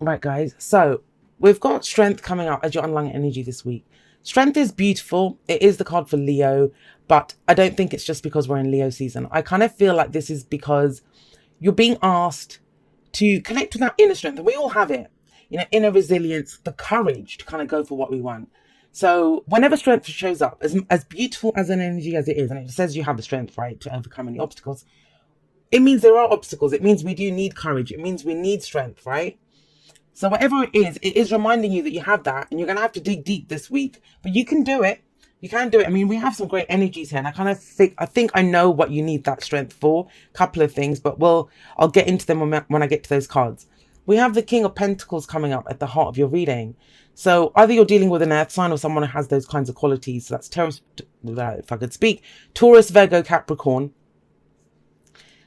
Right, guys. So we've got strength coming up as your underlying energy this week. Strength is beautiful. It is the card for Leo, but I don't think it's just because we're in Leo season. I kind of feel like this is because you're being asked to connect with that inner strength, and we all have it. Inner resilience, the courage to kind of go for what we want. So whenever strength shows up, as beautiful as an energy as it is, and it says you have the strength, right, to overcome any obstacles, it means there are obstacles. It means we do need courage. It means we need strength, right? So whatever it is reminding you that you have that, and you're going to have to dig deep this week, but you can do it. You can do it. I mean, we have some great energies here, and I think I know what you need that strength for. A couple of things, but I'll get into them when I get to those cards. We have the King of Pentacles coming up at the heart of your reading. So either you're dealing with an earth sign or someone who has those kinds of qualities. So that's Taurus, if I could speak, Taurus, Virgo, Capricorn.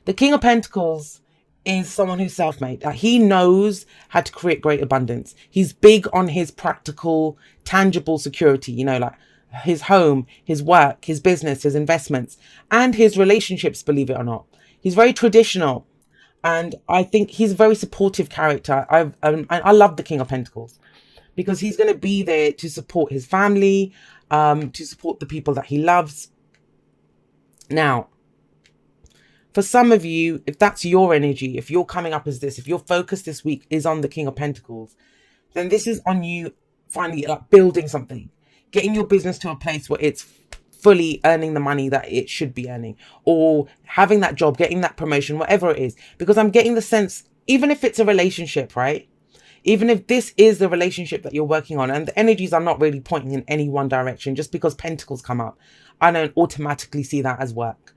The King of Pentacles is someone who's self-made. He knows how to create great abundance. He's big on his practical, tangible security, like his home, his work, his business, his investments, and his relationships, believe it or not. He's very traditional. And I think he's a very supportive character. I love the King of Pentacles because he's going to be there to support his family, to support the people that he loves. Now, for some of you, if that's your energy, if you're coming up as this, if your focus this week is on the King of Pentacles, then this is on you finally like building something, getting your business to a place where it's fully earning the money that it should be earning, or having that job, getting that promotion, whatever it is. Because I'm getting the sense, even if it's a relationship, right? Even if this is the relationship that you're working on, and the energies are not really pointing in any one direction, just because Pentacles come up, I don't automatically see that as work.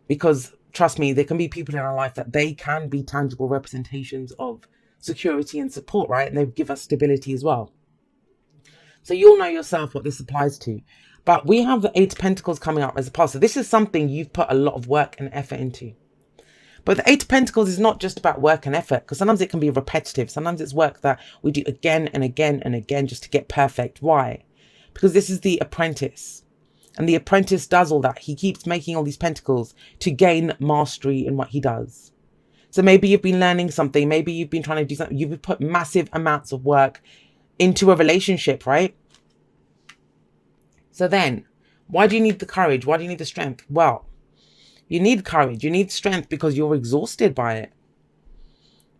Because trust me, there can be people in our life that they can be tangible representations of security and support, right? And they give us stability as well. So you'll know yourself what this applies to. But we have the Eight of Pentacles coming up as a past. So this is something you've put a lot of work and effort into. But the Eight of Pentacles is not just about work and effort, because sometimes it can be repetitive. Sometimes it's work that we do again and again and again just to get perfect. Why? Because this is the apprentice. And the apprentice does all that. He keeps making all these pentacles to gain mastery in what he does. So maybe you've been learning something. Maybe you've been trying to do something. You've put massive amounts of work into a relationship, right? So then, why do you need the courage? Why do you need the strength? Well, you need courage. You need strength because you're exhausted by it.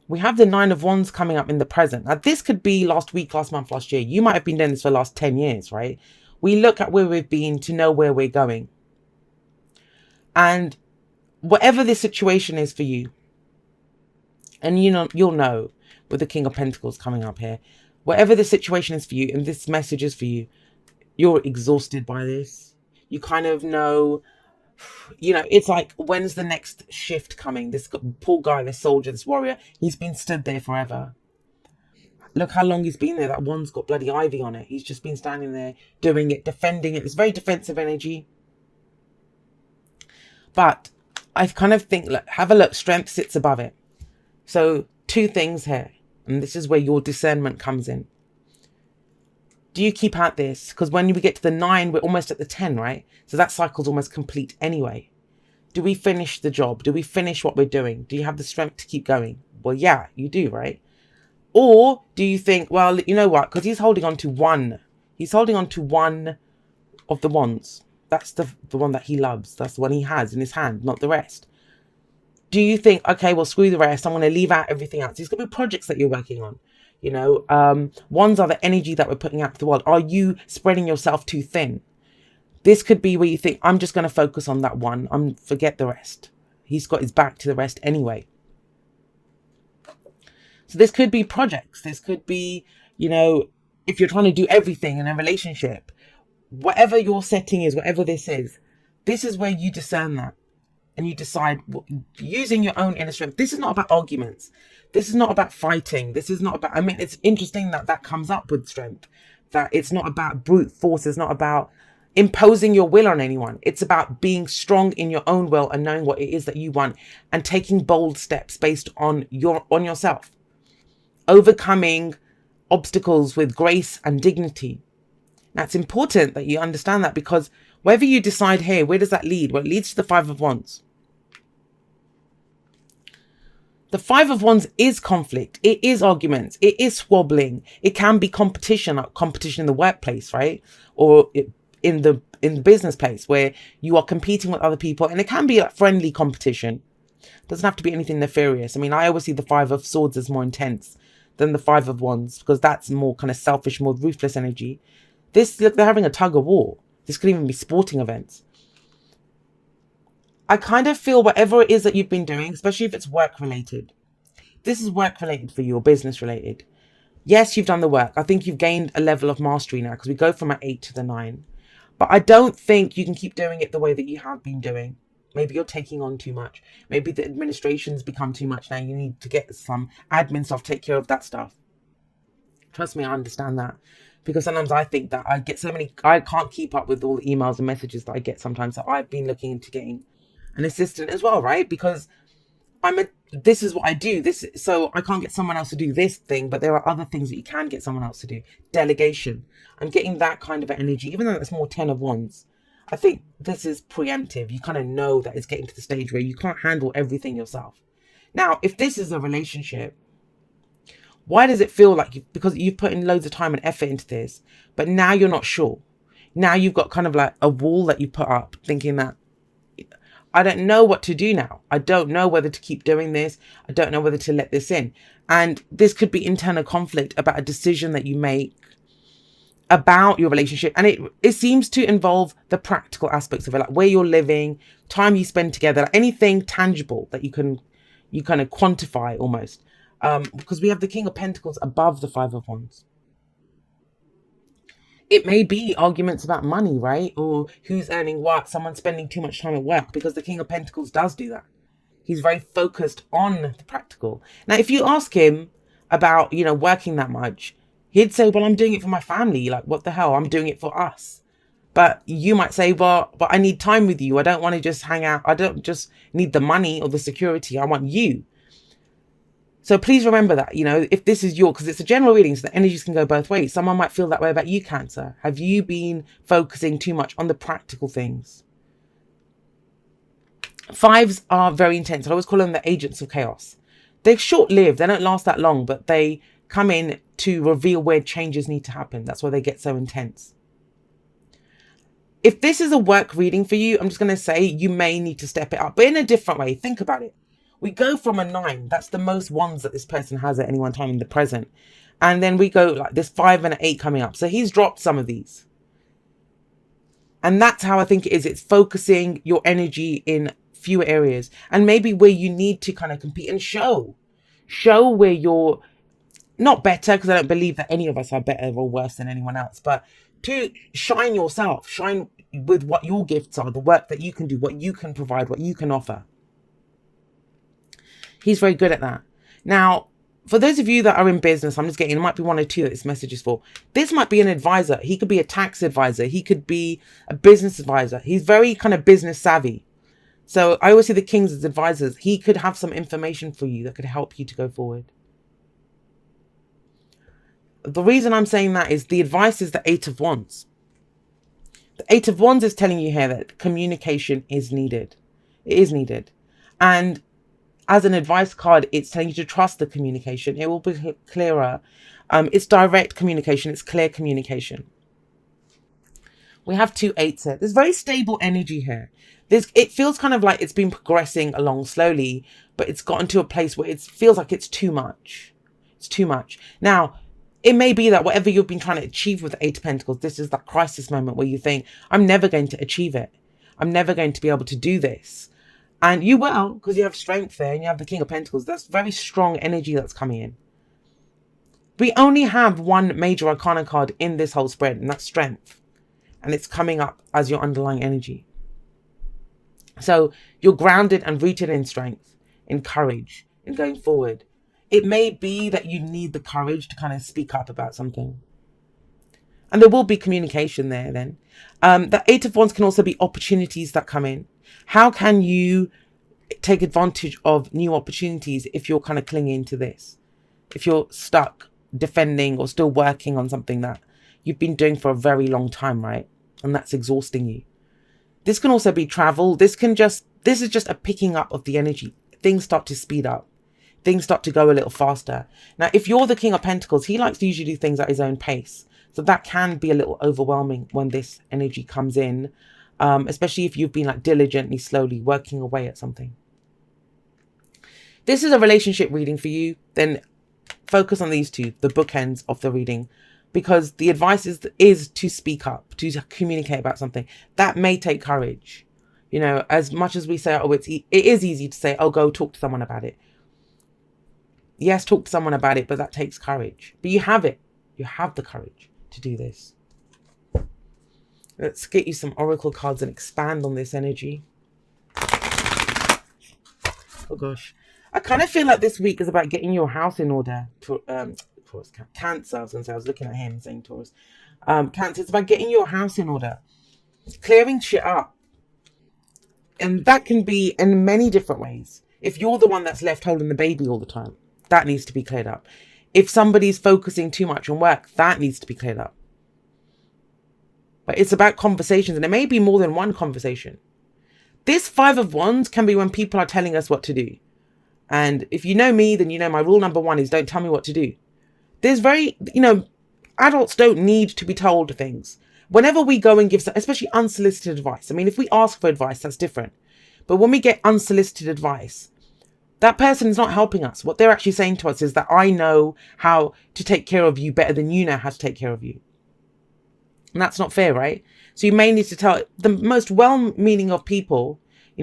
We have the Nine of Wands coming up in the present. Now, this could be last week, last month, last year. You might have been doing this for the last 10 years, right? We look at where we've been to know where we're going. And whatever the situation is for you, and you'll know with the King of Pentacles coming up here, whatever the situation is for you, and this message is for you, you're exhausted by this. You kind of know, it's like, when's the next shift coming? This poor guy, this soldier, this warrior, he's been stood there forever. Look how long he's been there. That one's got bloody ivy on it. He's just been standing there doing it, defending it. It's very defensive energy. But I kind of think, look, have a look. Strength sits above it. So two things here. And this is where your discernment comes in. Do you keep at this? Because when we get to the 9, we're almost at the 10, right? So that cycle's almost complete anyway. Do we finish the job? Do we finish what we're doing? Do you have the strength to keep going? Well, yeah, you do, right? Or do you think, well, you know what? Because he's holding on to one. He's holding on to one of the wands. That's the one that he loves. That's the one he has in his hand, not the rest. Do you think, okay, well, screw the rest. I'm going to leave out everything else. There's going to be projects that you're working on. Wands are the energy that we're putting out to the world. Are you spreading yourself too thin? This could be where you think, I'm just going to focus on that one. Forget the rest. He's got his back to the rest anyway. So this could be projects. This could be, if you're trying to do everything in a relationship, whatever your setting is, whatever this is where you discern that. And you decide, using your own inner strength. This is not about arguments. This is not about fighting. This is not about, it's interesting that comes up with strength. That it's not about brute force. It's not about imposing your will on anyone. It's about being strong in your own will and knowing what it is that you want and taking bold steps based on yourself. Overcoming obstacles with grace and dignity. Now, it's important that you understand that, because wherever you decide here, where does that lead? Well, it leads to the Five of Wands. The Five of Wands is conflict. It is arguments. It is squabbling. It can be competition, like competition in the workplace, right? Or in the business place where you are competing with other people, and it can be like friendly competition. It doesn't have to be anything nefarious. I mean, I always see the Five of Swords as more intense than the Five of Wands because that's more kind of selfish, more ruthless energy. This, look, they're having a tug of war. This could even be sporting events. I kind of feel whatever it is that you've been doing, especially if it's work related, this is work related for you or business related. Yes, you've done the work. I think you've gained a level of mastery now because we go from an 8 to the 9. But I don't think you can keep doing it the way that you have been doing. Maybe you're taking on too much. Maybe the administration's become too much now. You need to get some admin stuff, take care of that stuff. Trust me, I understand that. Because sometimes I think that I get so many, I can't keep up with all the emails and messages that I get sometimes. So I've been looking into getting an assistant as well, right? Because this is what I do. So I can't get someone else to do this thing, but there are other things that you can get someone else to do. Delegation. I'm getting that kind of energy, even though it's more 10 of Wands. I think this is preemptive. You kind of know that it's getting to the stage where you can't handle everything yourself. Now, if this is a relationship, why does it feel like because you've put in loads of time and effort into this, but now you're not sure? Now you've got kind of like a wall that you put up thinking that, I don't know what to do now. I don't know whether to keep doing this. I don't know whether to let this in. And this could be internal conflict about a decision that you make about your relationship. And it seems to involve the practical aspects of it, like where you're living, time you spend together, like anything tangible that you kind of quantify almost. Because we have the King of Pentacles above the Five of Wands. It may be arguments about money, right? Or who's earning what, someone spending too much time at work, because the King of Pentacles does do that. He's very focused on the practical. Now, if you ask him about, working that much, he'd say, well, I'm doing it for my family. Like, what the hell? I'm doing it for us. But you might say, well, but I need time with you. I don't want to just hang out. I don't just need the money or the security. I want you. So please remember that, if this is because it's a general reading, so the energies can go both ways. Someone might feel that way about you, Cancer. Have you been focusing too much on the practical things? Fives are very intense. I always call them the agents of chaos. They're short-lived. They don't last that long, but they come in to reveal where changes need to happen. That's why they get so intense. If this is a work reading for you, I'm just going to say you may need to step it up, but in a different way. Think about it. We go from a 9, that's the most wands that this person has at any one time in the present. And then we go like this 5 and an 8 coming up. So he's dropped some of these. And that's how I think it is. It's focusing your energy in fewer areas. And maybe where you need to kind of compete and show where you're not better, because I don't believe that any of us are better or worse than anyone else. But to shine yourself, shine with what your gifts are, the work that you can do, what you can provide, what you can offer. He's very good at that. Now, for those of you that are in business, I'm just getting, it might be one or two that this message is for. This might be an advisor. He could be a tax advisor. He could be a business advisor. He's very kind of business savvy. So I always see the kings as advisors. He could have some information for you that could help you to go forward. The reason I'm saying that is the advice is the 8 of Wands. The 8 of Wands is telling you here that communication is needed. It is needed. And as an advice card, it's telling you to trust the communication. It will be clearer. It's direct communication. It's clear communication. We have 2 8s here. There's very stable energy here. It feels kind of like it's been progressing along slowly, but it's gotten to a place where it feels like it's too much. It's too much. Now, it may be that whatever you've been trying to achieve with the 8 of Pentacles, this is that crisis moment where you think, I'm never going to achieve it. I'm never going to be able to do this. And you will, because you have strength there and you have the King of Pentacles. That's very strong energy that's coming in. We only have one major arcana card in this whole spread, and that's strength. And it's coming up as your underlying energy. So you're grounded and rooted in strength, in courage, in going forward. It may be that you need the courage to kind of speak up about something. And there will be communication there then. The 8 of Wands can also be opportunities that come in. How can you take advantage of new opportunities if you're kind of clinging to this? If you're stuck defending or still working on something that you've been doing for a very long time, right? And that's exhausting you. This can also be travel. This is just a picking up of the energy. Things start to speed up. things start to go a little faster. Now, if you're the King of Pentacles, he likes to usually do things at his own pace. So that can be a little overwhelming when this energy comes in, especially if you've been like diligently, slowly working away at something. This is a relationship reading for you, then focus on these two, the bookends of the reading, because the advice is to speak up, to communicate about something. That may take courage. You know, as much as we say, oh, it is easy to say, oh, go talk to someone about it. Yes, talk to someone about it, but that takes courage. But you have it. You have the courage to do this. Let's get you some oracle cards and expand on this energy. Oh, gosh. I kind of feel like this week is about getting your house in order. Taurus, Cancer, I was looking at him saying Taurus. Cancer, it's about getting your house in order. Clearing shit up. And that can be in many different ways. If you're the one that's left holding the baby all the time, that needs to be cleared up. If somebody's focusing too much on work, that needs to be cleared up. But it's about conversations, and it may be more than one conversation. This Five of Wands can be when people are telling us what to do. And if you know me, then you know my rule number one is don't tell me what to do. There's adults don't need to be told things. Whenever we go and give, especially unsolicited advice. I mean, if we ask for advice, that's different. But when we get unsolicited advice, that person is not helping us. What they're actually saying to us is that I know how to take care of you better than you know how to take care of you. And that's not fair, right? So you may need to tell the most well-meaning of people,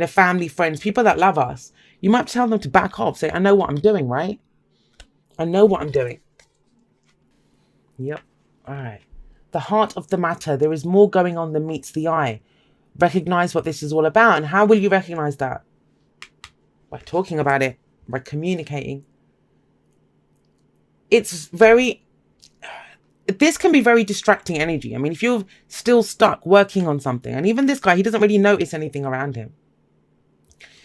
family, friends, people that love us. You might tell them to back off. Say, I know what I'm doing, right? I know what I'm doing. Yep. All right. The heart of the matter. There is more going on than meets the eye. Recognize what this is all about. And how will you recognize that? By talking about it. By communicating. This can be very distracting energy. I mean, if you're still stuck working on something, and even this guy, he doesn't really notice anything around him.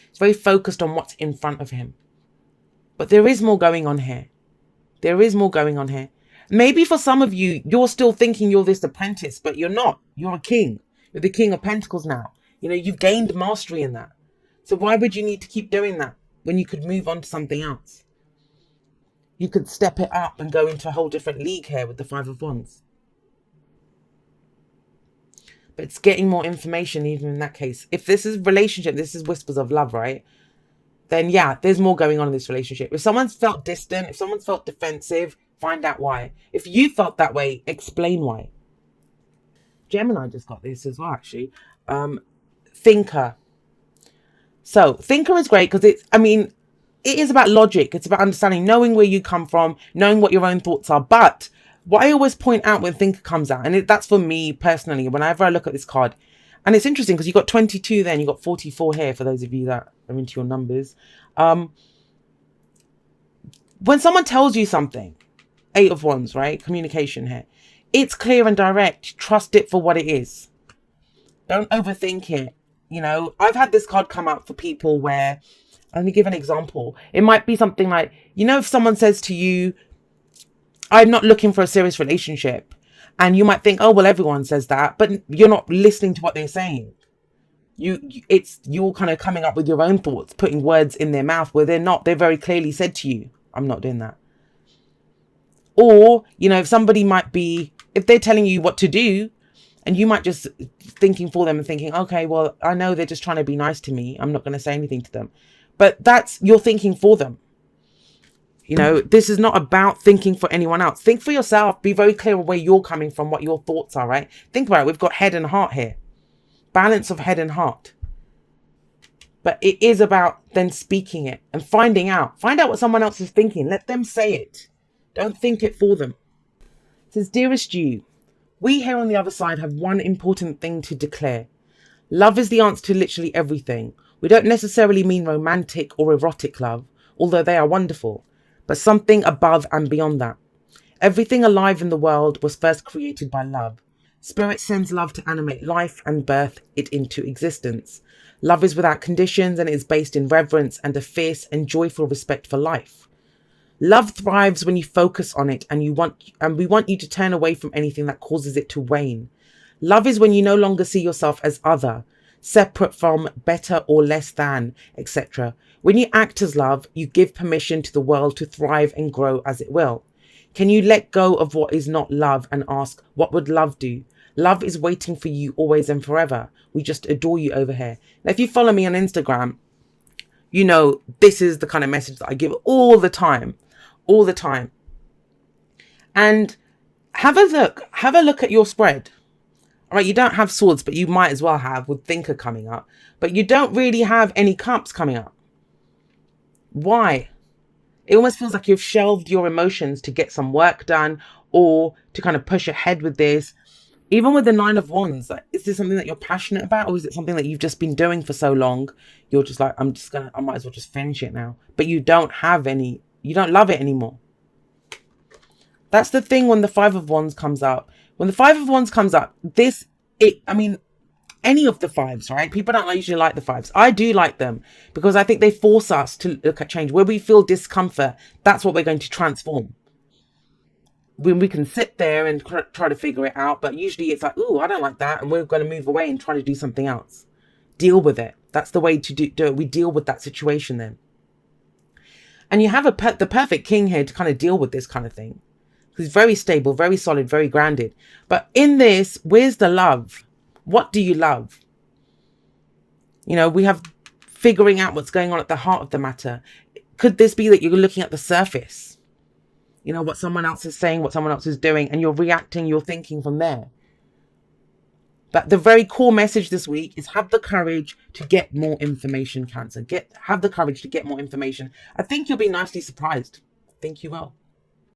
He's very focused on what's in front of him. But there is more going on here. There is more going on here. Maybe for some of you, you're still thinking you're this apprentice, but you're not. You're a king. You're the King of Pentacles now. You've gained mastery in that. So why would you need to keep doing that when you could move on to something else? You could step it up and go into a whole different league here with the Five of Wands. But it's getting more information even in that case. If this is relationship, this is whispers of love, right? Then yeah, there's more going on in this relationship. If someone's felt distant, if someone's felt defensive, find out why. If you felt that way, explain why. Gemini just got this as well, actually. Thinker. So thinker is great because it is about logic. It's about understanding, knowing where you come from, knowing what your own thoughts are. But what I always point out when thinker comes out, and that's for me personally, whenever I look at this card, and it's interesting because you got 22 there and you got 44 here for those of you that are into your numbers. When someone tells you something, 8 of Wands, right? Communication here. It's clear and direct. Trust it for what it is. Don't overthink it. I've had this card come out for people where, let me give an example. It might be something like, if someone says to you, I'm not looking for a serious relationship. And you might think, oh, well, everyone says that. But you're not listening to what they're saying. You're kind of coming up with your own thoughts, putting words in their mouth where they're not. They very clearly said to you, I'm not doing that. Or, if somebody if they're telling you what to do, and you might just thinking for them and thinking, okay, well, I know they're just trying to be nice to me. I'm not going to say anything to them. But you're thinking for them. This is not about thinking for anyone else. Think for yourself. Be very clear on where you're coming from, what your thoughts are, right? Think about it. We've got head and heart here. Balance of head and heart. But it is about then speaking it and finding out. Find out what someone else is thinking. Let them say it. Don't think it for them. It says, dearest you, we here on the other side have one important thing to declare. Love is the answer to literally everything. We don't necessarily mean romantic or erotic love, although they are wonderful, but something above and beyond that. Everything alive in the world was first created by love. Spirit sends love to animate life and birth it into existence. Love is without conditions and is based in reverence and a fierce and joyful respect for life. Love thrives when you focus on it and we want you to turn away from anything that causes it to wane. Love is when you no longer see yourself as other. separate from, better or less than, etc. When you act as love, you give permission to the world to thrive and grow as it will. Can you let go of what is not love and ask, what would love do? Love is waiting for you always and forever. We just adore you over here. Now, if you follow me on Instagram, you know this is the kind of message that I give all the time. All the time. And have a look at your spread. All right, you don't have swords, but you might as well have with Thinker coming up. But you don't really have any cups coming up. Why? It almost feels like you've shelved your emotions to get some work done or to kind of push ahead with this. Even with the Nine of Wands, like, is this something that you're passionate about, or is it something that you've just been doing for so long? You're just like, I might as well just finish it now. But you don't love it anymore. That's the thing when the Five of Wands comes up. When the Five of Wands comes up, any of the fives, right? People don't usually like the fives. I do like them because I think they force us to look at change. Where we feel discomfort, that's what we're going to transform. When we can sit there and try to figure it out, but usually it's like, oh, I don't like that, and we're going to move away and try to do something else. Deal with it. That's the way to do it. We deal with that situation then. And you have the perfect king here to kind of deal with this kind of thing. He's very stable, very solid, very grounded. But in this, where's the love? What do you love? You know, we have figuring out what's going on at the heart of the matter. Could this be that you're looking at the surface? You know, what someone else is saying, what someone else is doing, and you're reacting, you're thinking from there. But the very core message this week is have the courage to get more information, Cancer. Have the courage to get more information. I think you'll be nicely surprised. I think you will.